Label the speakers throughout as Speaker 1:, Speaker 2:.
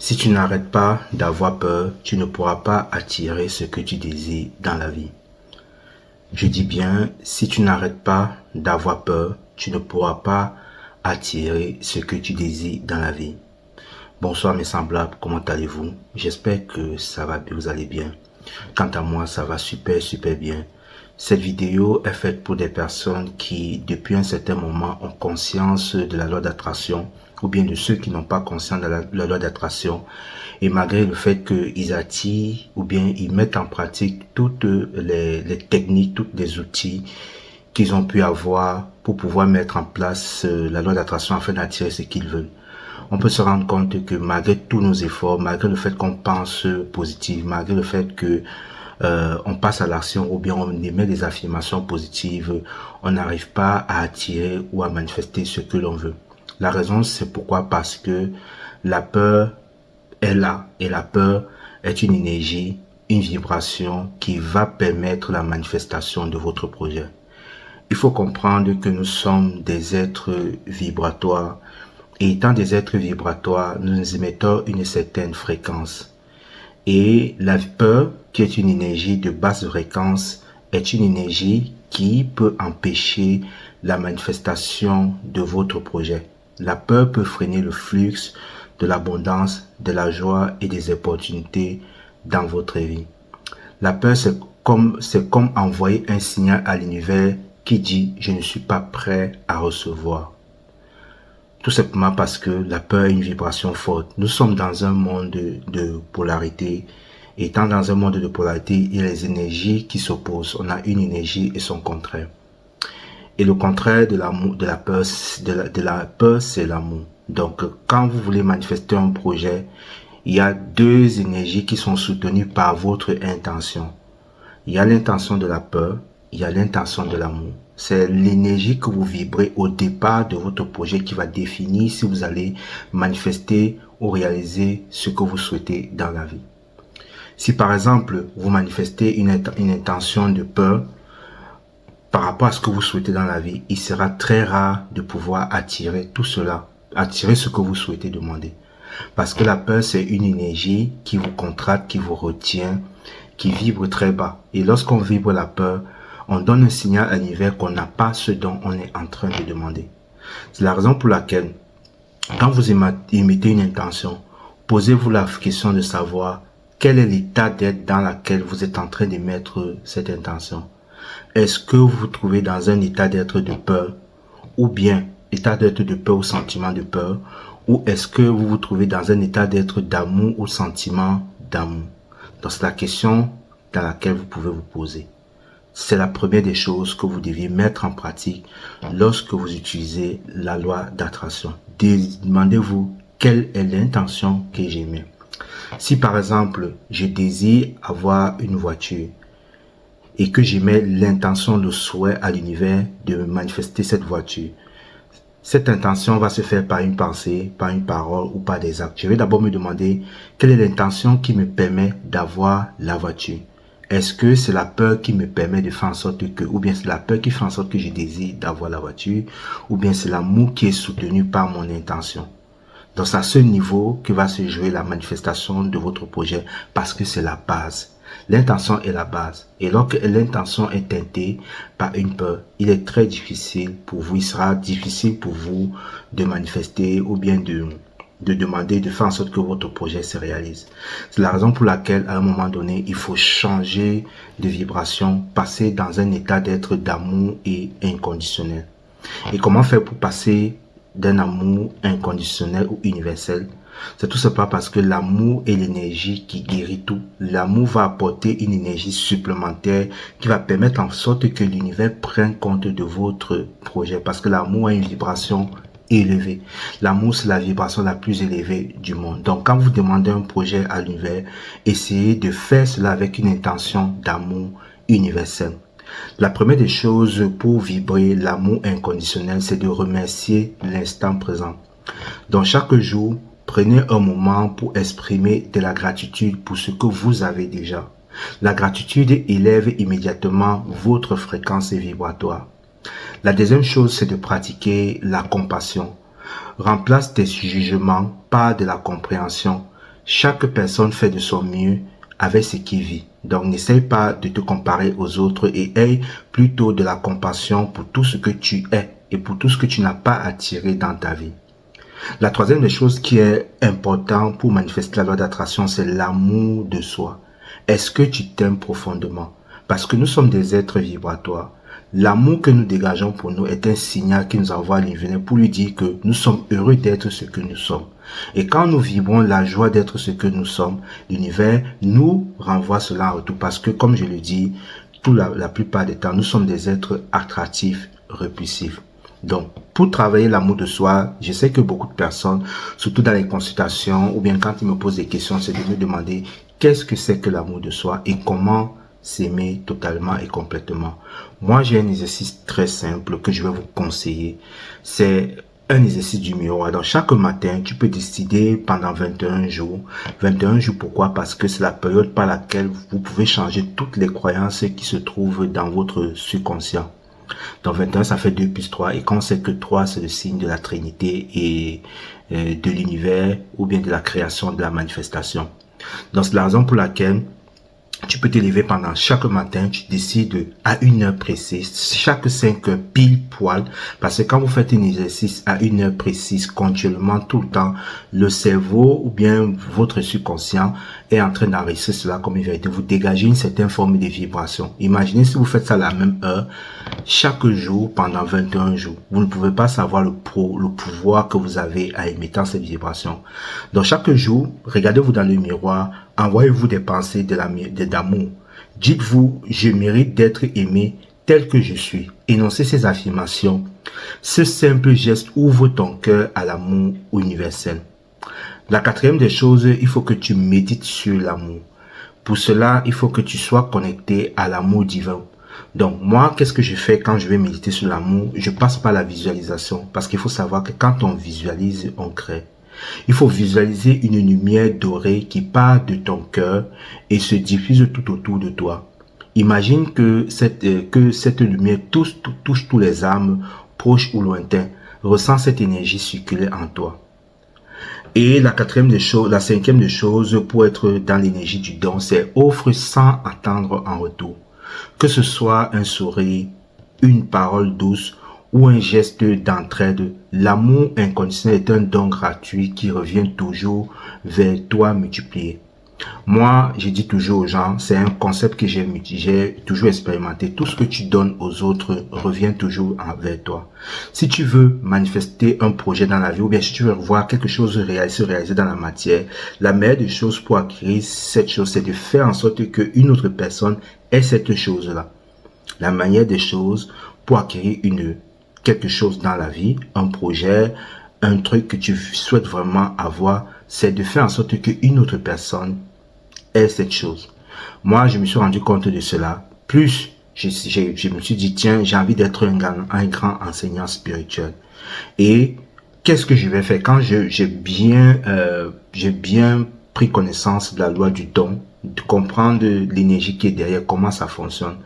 Speaker 1: Si tu n'arrêtes pas d'avoir peur, tu ne pourras pas attirer ce que tu désires dans la vie. Je dis bien, si tu n'arrêtes pas d'avoir peur, tu ne pourras pas attirer ce que tu désires dans la vie. Bonsoir mes semblables, comment allez-vous? J'espère que ça va, vous allez bien. Quant à moi, ça va super bien. Cette vidéo est faite pour des personnes qui, depuis un certain moment, ont conscience de la loi d'attraction, ou bien de ceux qui n'ont pas conscience de la loi d'attraction, et malgré le fait qu'ils attirent, ou bien ils mettent en pratique toutes les techniques, tous les outils qu'ils ont pu avoir pour pouvoir mettre en place la loi d'attraction afin d'attirer ce qu'ils veulent. On peut se rendre compte que malgré tous nos efforts, malgré le fait qu'on pense positif, malgré le fait que on passe à l'action ou bien on émet des affirmations positives, on n'arrive pas à attirer ou à manifester ce que l'on veut. La raison, c'est pourquoi? Parce que la peur est là, et la peur est une énergie, une vibration qui va permettre la manifestation de votre projet. Il faut comprendre que nous sommes des êtres vibratoires, et étant des êtres vibratoires, nous émettons une certaine fréquence. Et la peur, qui est une énergie de basse fréquence, est une énergie qui peut empêcher la manifestation de votre projet. La peur peut freiner le flux de l'abondance, de la joie et des opportunités dans votre vie. La peur, c'est comme envoyer un signal à l'univers qui dit « je ne suis pas prêt à recevoir ». Tout simplement parce que la peur est une vibration forte. Nous sommes dans un monde de polarité. Étant dans un monde de polarité, il y a les énergies qui s'opposent. On a une énergie et son contraire. Et le contraire de la peur, c'est l'amour. Donc, quand vous voulez manifester un projet, il y a deux énergies qui sont soutenues par votre intention. Il y a l'intention de la peur, il y a l'intention de l'amour. C'est l'énergie que vous vibrez au départ de votre projet qui va définir si vous allez manifester ou réaliser ce que vous souhaitez dans la vie. Si par exemple, vous manifestez une intention de peur par rapport à ce que vous souhaitez dans la vie, il sera très rare de pouvoir attirer tout cela, attirer ce que vous souhaitez demander. Parce que la peur, c'est une énergie qui vous contracte, qui vous retient, qui vibre très bas. Et lorsqu'on vibre la peur, on donne un signal à l'univers qu'on n'a pas ce dont on est en train de demander. C'est la raison pour laquelle, quand vous émettez une intention, posez-vous la question de savoir quel est l'état d'être dans lequel vous êtes en train d'émettre cette intention. Est-ce que vous vous trouvez dans un état d'être de peur, ou bien état d'être de peur ou sentiment de peur, ou est-ce que vous vous trouvez dans un état d'être d'amour ou sentiment d'amour? Donc c'est la question dans laquelle vous pouvez vous poser. C'est la première des choses que vous deviez mettre en pratique lorsque vous utilisez la loi d'attraction. Demandez-vous quelle est l'intention que j'ai mis. Si par exemple, je désire avoir une voiture et que j'émets l'intention, le souhait à l'univers de manifester cette voiture, cette intention va se faire par une pensée, par une parole ou par des actes. Je vais d'abord me demander quelle est l'intention qui me permet d'avoir la voiture. Est-ce que c'est la peur qui me permet de faire en sorte que, ou bien c'est la peur qui fait en sorte que je désire d'avoir la voiture, ou bien c'est l'amour qui est soutenu par mon intention. Donc c'est à ce niveau que va se jouer la manifestation de votre projet, parce que c'est la base. L'intention est la base. Et lorsque l'intention est teintée par une peur, il est très difficile pour vous, il sera difficile pour vous de manifester ou bien de demander, de faire en sorte que votre projet se réalise. C'est la raison pour laquelle, à un moment donné, il faut changer de vibration, passer dans un état d'être d'amour et inconditionnel. Et comment faire pour passer d'un amour inconditionnel ou universel? C'est tout simplement parce que l'amour est l'énergie qui guérit tout. L'amour va apporter une énergie supplémentaire qui va permettre en sorte que l'univers prenne compte de votre projet. Parce que l'amour a une vibration élevée. L'amour, c'est la vibration la plus élevée du monde. Donc, quand vous demandez un projet à l'univers, essayez de faire cela avec une intention d'amour universel. La première des choses pour vibrer l'amour inconditionnel, c'est de remercier l'instant présent. Donc, chaque jour, prenez un moment pour exprimer de la gratitude pour ce que vous avez déjà. La gratitude élève immédiatement votre fréquence vibratoire. La deuxième chose, c'est de pratiquer la compassion. Remplace tes jugements par de la compréhension. Chaque personne fait de son mieux avec ce qu'il vit. Donc, n'essaye pas de te comparer aux autres et aie plutôt de la compassion pour tout ce que tu es et pour tout ce que tu n'as pas attiré dans ta vie. La troisième des choses qui est importante pour manifester la loi d'attraction, c'est l'amour de soi. Est-ce que tu t'aimes profondément? Parce que nous sommes des êtres vibratoires. L'amour que nous dégageons pour nous est un signal qui nous envoie à l'univers pour lui dire que nous sommes heureux d'être ce que nous sommes. Et quand nous vibrons la joie d'être ce que nous sommes, l'univers nous renvoie cela en retour parce que, comme je le dis, la plupart des temps, nous sommes des êtres attractifs, repulsifs. Donc, pour travailler l'amour de soi, je sais que beaucoup de personnes, surtout dans les consultations ou bien quand ils me posent des questions, c'est de me demander qu'est-ce que c'est que l'amour de soi et comment s'aimer totalement et complètement. Moi, j'ai un exercice très simple que je vais vous conseiller. C'est un exercice du miroir. Donc, chaque matin, tu peux décider pendant 21 jours. 21 jours, pourquoi? Parce que c'est la période par laquelle vous pouvez changer toutes les croyances qui se trouvent dans votre subconscient. Donc 21, ça fait 2 plus 3. Et quand on sait que 3, c'est le signe de la Trinité et de l'univers ou bien de la création, de la manifestation. Donc c'est la raison pour laquelle tu peux te lever pendant chaque matin, tu décides à une heure précise, chaque 5 heures pile poil, parce que quand vous faites un exercice à une heure précise, continuellement, tout le temps, le cerveau ou bien votre subconscient est en train d'enregistrer cela comme une vérité. Vous dégagez une certaine forme de vibration. Imaginez si vous faites ça à la même heure, chaque jour pendant 21 jours. Vous ne pouvez pas savoir le pouvoir que vous avez à émettre cette vibration. Donc chaque jour, regardez-vous dans le miroir, envoyez-vous des pensées d'amour. Dites-vous, je mérite d'être aimé tel que je suis. Énoncez ces affirmations. Ce simple geste ouvre ton cœur à l'amour universel. La quatrième des choses, il faut que tu médites sur l'amour. Pour cela, il faut que tu sois connecté à l'amour divin. Donc, moi, qu'est-ce que je fais quand je vais méditer sur l'amour? Je passe par la visualisation. Parce qu'il faut savoir que quand on visualise, on crée. Il faut visualiser une lumière dorée qui part de ton cœur et se diffuse tout autour de toi. Imagine que cette lumière touche tous les âmes, proches ou lointains. Ressens cette énergie circuler en toi. Et la cinquième des choses pour être dans l'énergie du don, c'est offre sans attendre en retour. Que ce soit un sourire, une parole douce ou un geste d'entraide, l'amour inconditionnel est un don gratuit qui revient toujours vers toi multiplié. Moi, je dis toujours aux gens, c'est un concept que j'ai toujours expérimenté. Tout ce que tu donnes aux autres revient toujours vers toi. Si tu veux manifester un projet dans la vie ou bien si tu veux voir quelque chose se réaliser dans la matière, la meilleure des choses pour acquérir cette chose, c'est de faire en sorte qu'une autre personne ait cette chose-là. La manière des choses pour acquérir quelque chose dans la vie, un projet, un truc que tu souhaites vraiment avoir, c'est de faire en sorte qu'une autre personne ait cette chose. Moi, je me suis rendu compte de cela. Plus, je me suis dit, tiens, j'ai envie d'être un grand enseignant spirituel. Et qu'est-ce que je vais faire quand j'ai bien pris connaissance de la loi du don, de comprendre l'énergie qui est derrière, comment ça fonctionne.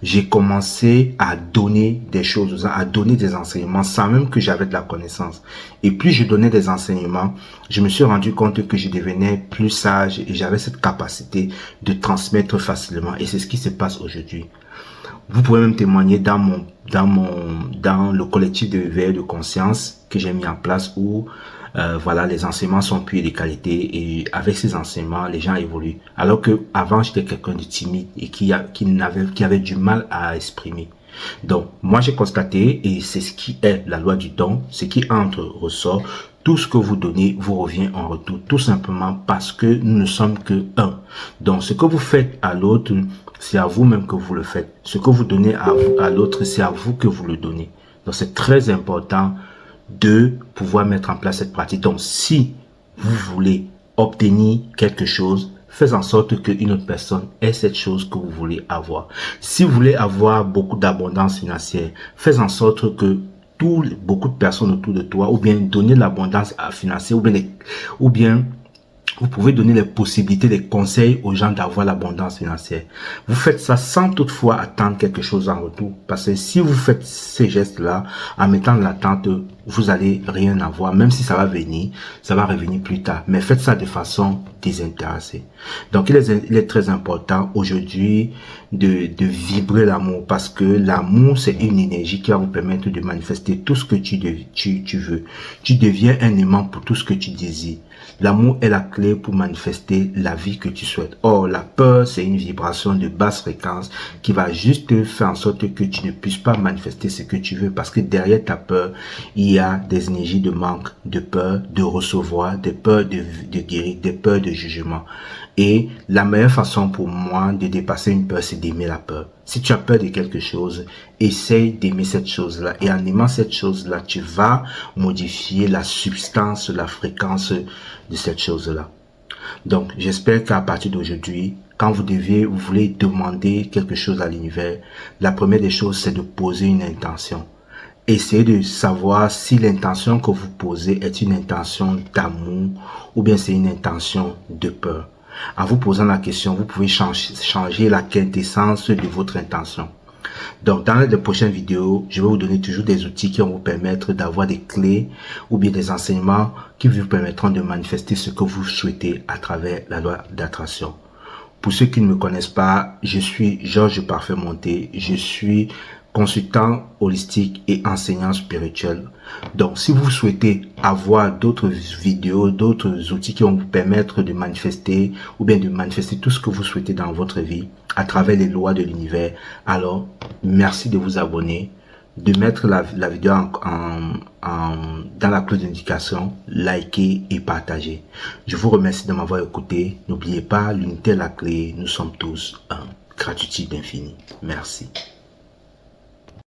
Speaker 1: J'ai commencé à donner des choses, à donner des enseignements sans même que j'avais de la connaissance. Et plus je donnais des enseignements, je me suis rendu compte que je devenais plus sage et j'avais cette capacité de transmettre facilement. Et c'est ce qui se passe aujourd'hui. Vous pouvez même témoigner dans le collectif de veille de conscience que j'ai mis en place où voilà, les enseignements sont purs et de qualité et avec ces enseignements, les gens évoluent. Alors que avant, j'étais quelqu'un de timide et qui avait du mal à exprimer. Donc, moi, j'ai constaté, et c'est ce qui est la loi du don, ce qui entre, ressort, tout ce que vous donnez vous revient en retour, tout simplement parce que nous ne sommes que un. Donc, ce que vous faites à l'autre, c'est à vous-même que vous le faites. Ce que vous donnez à l'autre, c'est à vous que vous le donnez. Donc, c'est très important de pouvoir mettre en place cette pratique. Donc, si vous voulez obtenir quelque chose, faites en sorte qu'une autre personne ait cette chose que vous voulez avoir. Si vous voulez avoir beaucoup d'abondance financière, faites en sorte que beaucoup de personnes autour de toi, ou bien donner l'abondance financière, ou bien Vous pouvez donner les possibilités, les conseils aux gens d'avoir l'abondance financière. Vous faites ça sans toutefois attendre quelque chose en retour. Parce que si vous faites ces gestes-là, en mettant de l'attente, vous allez rien avoir. Même si ça va venir, ça va revenir plus tard. Mais faites ça de façon désintéressée. Donc, il est très important aujourd'hui de vibrer l'amour. Parce que l'amour, c'est une énergie qui va vous permettre de manifester tout ce que tu veux. Tu deviens un aimant pour tout ce que tu désires. L'amour est la clé pour manifester la vie que tu souhaites. Or, la peur, c'est une vibration de basse fréquence qui va juste faire en sorte que tu ne puisses pas manifester ce que tu veux. Parce que derrière ta peur, il y a des énergies de manque, de peur, de recevoir, de peur de guérir, de peur de jugement. Et la meilleure façon pour moi de dépasser une peur, c'est d'aimer la peur. Si tu as peur de quelque chose, essaye d'aimer cette chose-là. Et en aimant cette chose-là, tu vas modifier la substance, la fréquence de cette chose-là. Donc, j'espère qu'à partir d'aujourd'hui, quand vous voulez demander quelque chose à l'univers, la première des choses, c'est de poser une intention. Essayez de savoir si l'intention que vous posez est une intention d'amour ou bien c'est une intention de peur. En vous posant la question, vous pouvez changer la quintessence de votre intention. Donc, dans les prochaines vidéos, je vais vous donner toujours des outils qui vont vous permettre d'avoir des clés ou bien des enseignements qui vous permettront de manifester ce que vous souhaitez à travers la loi d'attraction. Pour ceux qui ne me connaissent pas, je suis Georges Parfait Monté. Je suis consultant holistique et enseignant spirituel. Donc, si vous souhaitez avoir d'autres vidéos, d'autres outils qui vont vous permettre de manifester ou bien de manifester tout ce que vous souhaitez dans votre vie à travers les lois de l'univers, alors merci de vous abonner, de mettre la vidéo dans la cloche d'indication, liker et partager. Je vous remercie de m'avoir écouté. N'oubliez pas, l'unité est la clé. Nous sommes tous un. Gratitude infinie. Merci.